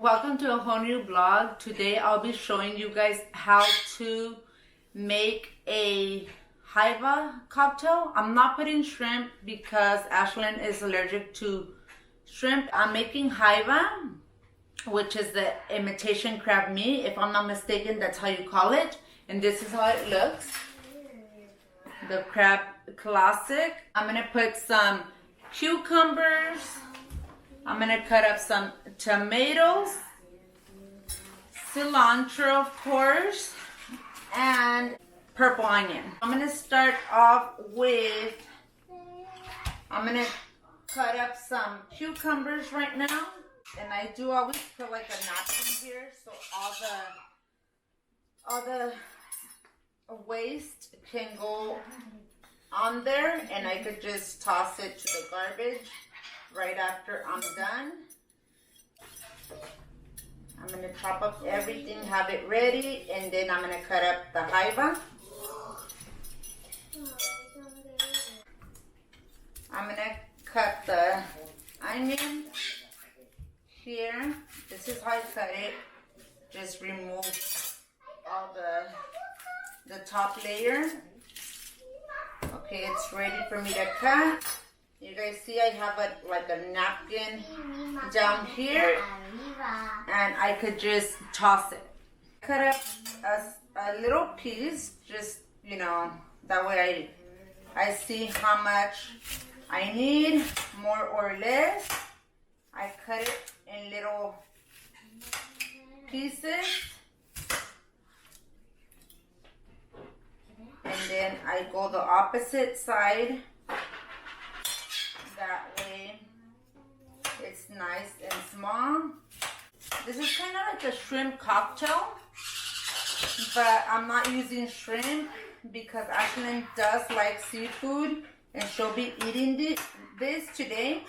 Welcome to a whole new vlog. Today I'll be showing you guys how to make a jaiba cocktail. I'm not putting shrimp because Ashlyn is allergic to shrimp. I'm making jaiba, which is the imitation crab meat. If I'm not mistaken, that's how you call it. And this is how it looks. The crab classic. I'm gonna put some cucumbers. I'm gonna cut up some tomatoes, cilantro of course, and purple onion. I'm gonna start off with, I'm gonna cut up some cucumbers right now. And I do always put like a napkin here so all the waste can go on there and I could just toss it to the garbage right after I'm done. I'm going to chop up everything, have it ready, and then I'm going to cut up the jaiba. I'm going to cut the onion here. This is how I cut it. Just remove all the top layer. Okay, it's ready for me to cut. You guys see I have like a napkin down here and I could just toss it. Cut up a little piece, just, you know, that way I see how much I need, more or less. I cut it in little pieces. And then I go the opposite side. That way it's nice and small. This is kind of like a shrimp cocktail, but I'm not using shrimp because Ashlyn does like seafood and she'll be eating this today.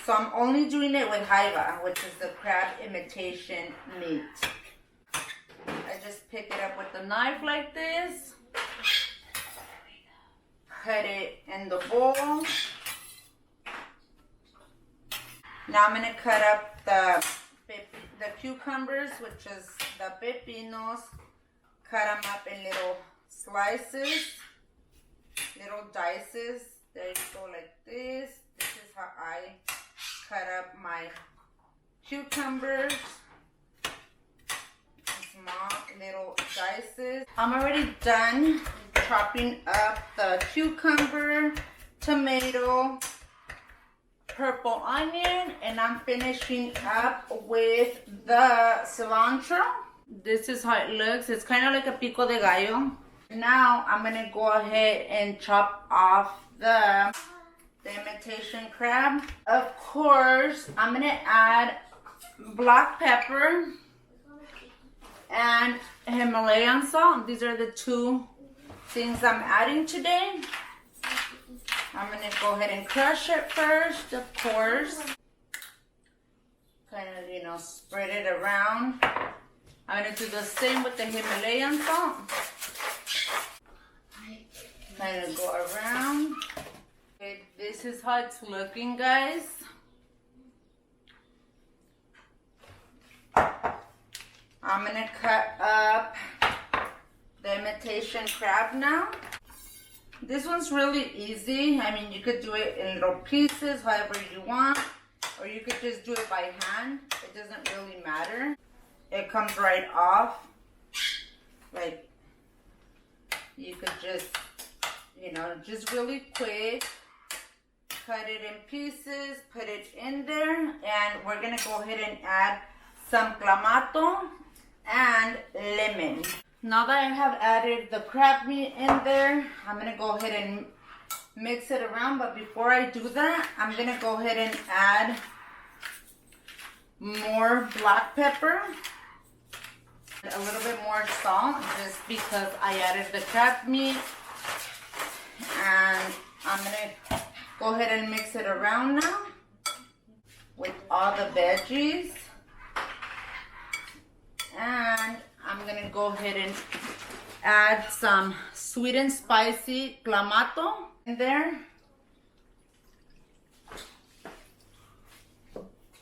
So I'm only doing it with jaiba, which is the crab imitation meat. I just pick it up with a knife like this, put it in the bowl. Now I'm going to cut up the cucumbers, which is the pepinos. Cut them up in little slices, little dices. There you go, like this. This is how I cut up my cucumbers. Small little dices. I'm already done chopping up the cucumber, tomato, purple onion, and I'm finishing up with the cilantro. This is how it looks. It's kind of like a pico de gallo. Now I'm gonna go ahead and chop off the imitation crab. Of course, I'm gonna add black pepper and Himalayan salt. These are the two things I'm adding today. I'm going to go ahead and crush it first, of course. Kind of, you know, spread it around. I'm going to do the same with the Himalayan salt. Kind of go around. Okay, this is how it's looking, guys. I'm going to cut up the imitation crab now. This one's really easy. I mean, you could do it in little pieces, however you want, or you could just do it by hand. It doesn't really matter. It comes right off. Like, you could just, you know, just really quick, cut it in pieces, put it in there, and we're gonna go ahead and add some clamato and lemon. Now that I have added the crab meat in there, I'm going to go ahead and mix it around. But before I do that, I'm going to go ahead and add more black pepper, a little bit more salt, just because I added the crab meat. And I'm going to go ahead and mix it around now with all the veggies. And I'm going to go ahead and add some sweet and spicy clamato in there.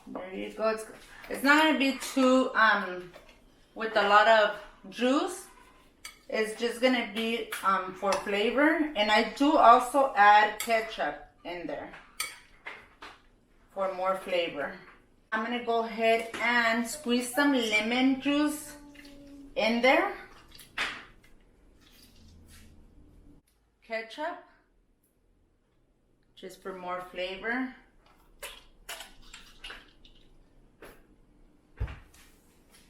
There you go. It's It's not going to be too, with a lot of juice. It's just going to be for flavor. And I do also add ketchup in there for more flavor. I'm going to go ahead and squeeze some lemon juice in there. Ketchup, just for more flavor.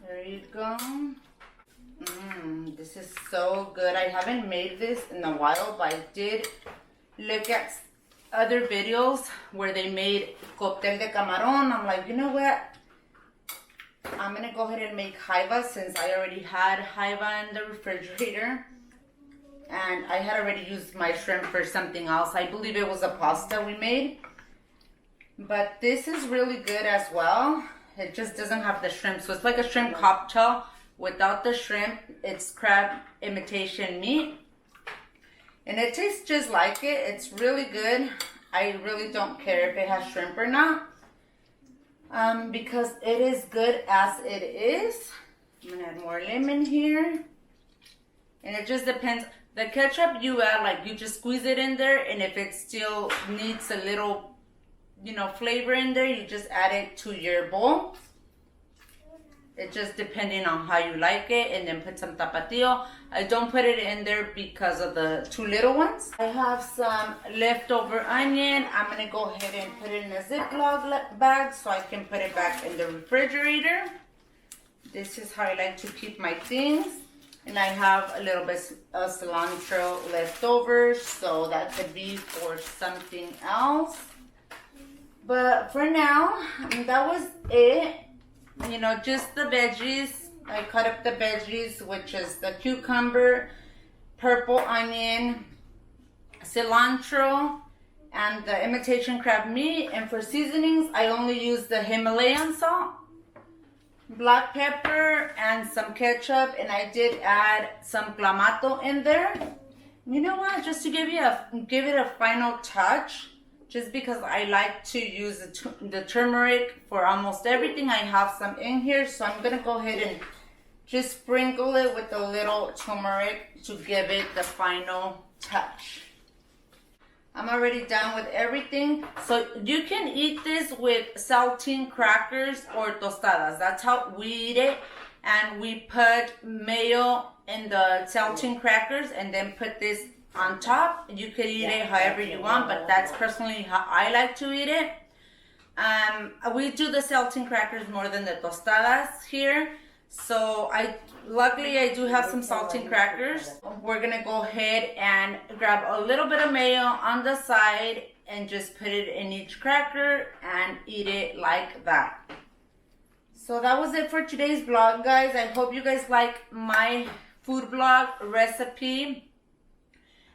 There you go. This is so good. I haven't made this in a while, but I did look at other videos where they made cóctel de camarón. I'm like, you know what? I'm gonna go ahead and make jaiba since I already had jaiba in the refrigerator. And I had already used my shrimp for something else. I believe it was a pasta we made. But this is really good as well. It just doesn't have the shrimp. So it's like a shrimp cocktail without the shrimp. It's crab imitation meat. And it tastes just like it. It's really good. I really don't care if it has shrimp or not. Because it is good as it is. I'm going to add more lemon here. And it just depends. The ketchup you add, like you just squeeze it in there. And if it still needs a little, flavor in there, you just add it to your bowl. It's just depending on how you like it. And then put some tapatio. I don't put it in there because of the two little ones. I have some leftover onion. I'm going to go ahead and put it in a Ziploc bag so I can put it back in the refrigerator. This is how I like to keep my things. And I have a little bit of cilantro left over, so that could be for something else. But for now, that was it. Just the veggies. I cut up the veggies, which is the cucumber, purple onion, cilantro, and the imitation crab meat. And for seasonings, I only use the Himalayan salt, black pepper, and some ketchup. And I did add some clamato in there. You know what? Just to give it a final touch. Just because I like to use the turmeric for almost everything. I have some in here, so I'm going to go ahead and just sprinkle it with a little turmeric to give it the final touch. I'm already done with everything. So you can eat this with saltine crackers or tostadas. That's how we eat it. And we put mayo in the saltine crackers and then put this on top. You could eat it however you want, but that's personally how I like to eat it. We do the saltine crackers more than the tostadas here. So luckily I do have some saltine crackers. We're gonna go ahead and grab a little bit of mayo on the side and just put it in each cracker and eat it like that. So that was it for today's vlog, guys. I hope you guys like my food vlog recipe.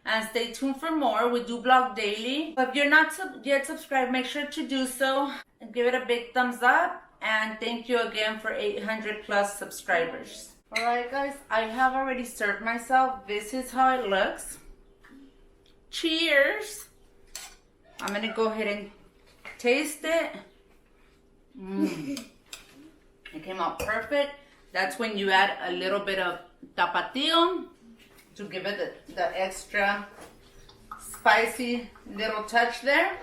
And stay tuned for more. We do vlog daily. But if you're not yet subscribed, make sure to do so. And give it a big thumbs up. And thank you again for 800 plus subscribers. Alright guys, I have already served myself. This is how it looks. Cheers. I'm going to go ahead and taste it. It came out perfect. That's when you add a little bit of tapatio to give it the extra spicy little touch there.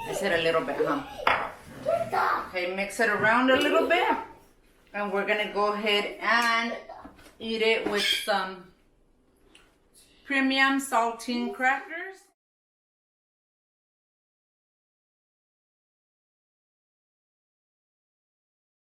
I said a little bit, huh? Okay, mix it around a little bit. And we're going to go ahead and eat it with some premium saltine crackers.